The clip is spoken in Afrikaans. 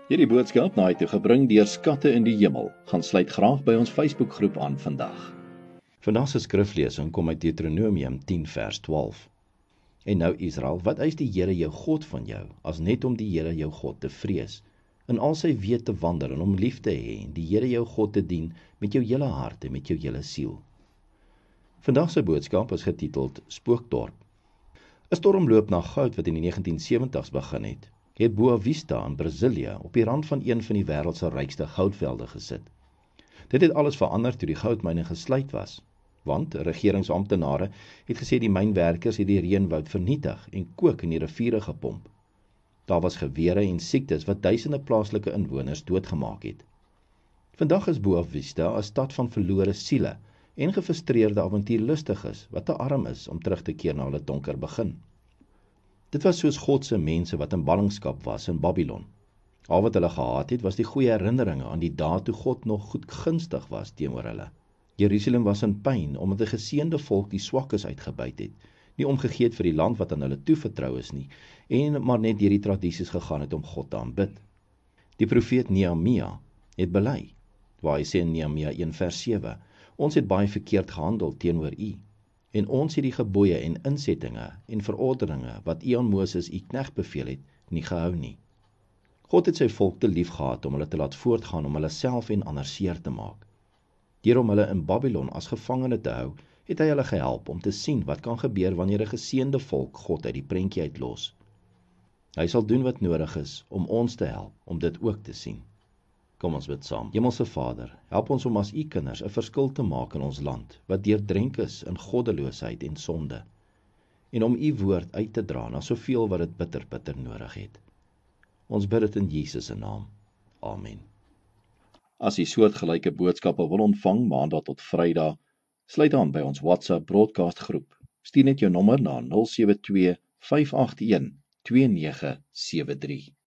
Hierdie boodskap na toe gebring deur Skatte in die Hemel. Gaan sluit graag by ons Facebookgroep aan vandag. Vandag se skriflesing kom uit Deuteronomium 10 vers 12. En nou Israel, wat eis die Here jou God van jou, as net om die Here jou God te vrees, in al sy weë te wandel en hom lief te hê, en die Here jou God te dien met jou hele hart en met jou hele siel. Vandag se boodskap is getiteld Spookdorp. 'n Stormloop na goud wat in die 1970s begin het Boa Vista in Brasilië op die rand van een van die wêreld se rykste goudvelde gesit. Dit het alles verander toe die goudmyne gesluit was, want regeringsamptenare het gesê die mynwerkers het die reënwoud vernietig en kook in die riviere gepomp. Daar was gewere en siektes wat duisende plaaslike inwoners doodgemaak het. Vandag is Boa Vista 'n stad van verlore siele en gefrustreerde avontuurlustiges wat te arm is om terug te keer na hulle donker begin. Dit was soos God se mense wat in ballingskap was in Babylon. Al wat hulle gehad het, was die goeie herinneringe aan die dae toe God nog goedgunstig was teenoor hulle. Jerusalem was in pyn, omdat 'n geseënde volk die swakkes uitgebuit het, nie omgegee het vir die land wat aan hulle toevertrou is nie, en maar net deur die tradisies gegaan het om God te aanbid. Die profeet Nehemia het bely, waar hy sê in Nehemia 1 vers 7, ons het baie verkeerd gehandel teenoor u, en ons het die gebooie en insettinge en verordeninge wat u aan Moses u knegt beveel het, nie gehou nie. God het sy volk te lief gehad om hulle te laat voortgaan om hulle self en ander seer te maak. Deur om hulle in Babylon as gevangene te hou, het hy hulle gehelp om te sien wat kan gebeur wanneer 'n geseënde volk God uit die prentjie uitlos. Hy sal doen wat nodig is om ons te help om dit ook te sien. Kom ons bid saam. Hemelse Vader, help ons om as u kinders 'n verskil te maak in ons land, wat deurdrenk is in goddeloosheid en sonde, en om u woord uit te dra na soveel wat dit bitter nodig het. Ons bid dit in Jesus se naam. Amen. As u soortgelyke boodskappe wil ontvang maandag tot Vrydag, sluit aan by ons WhatsApp broadcast groep. Stuur net jou nommer na 072 581 2973.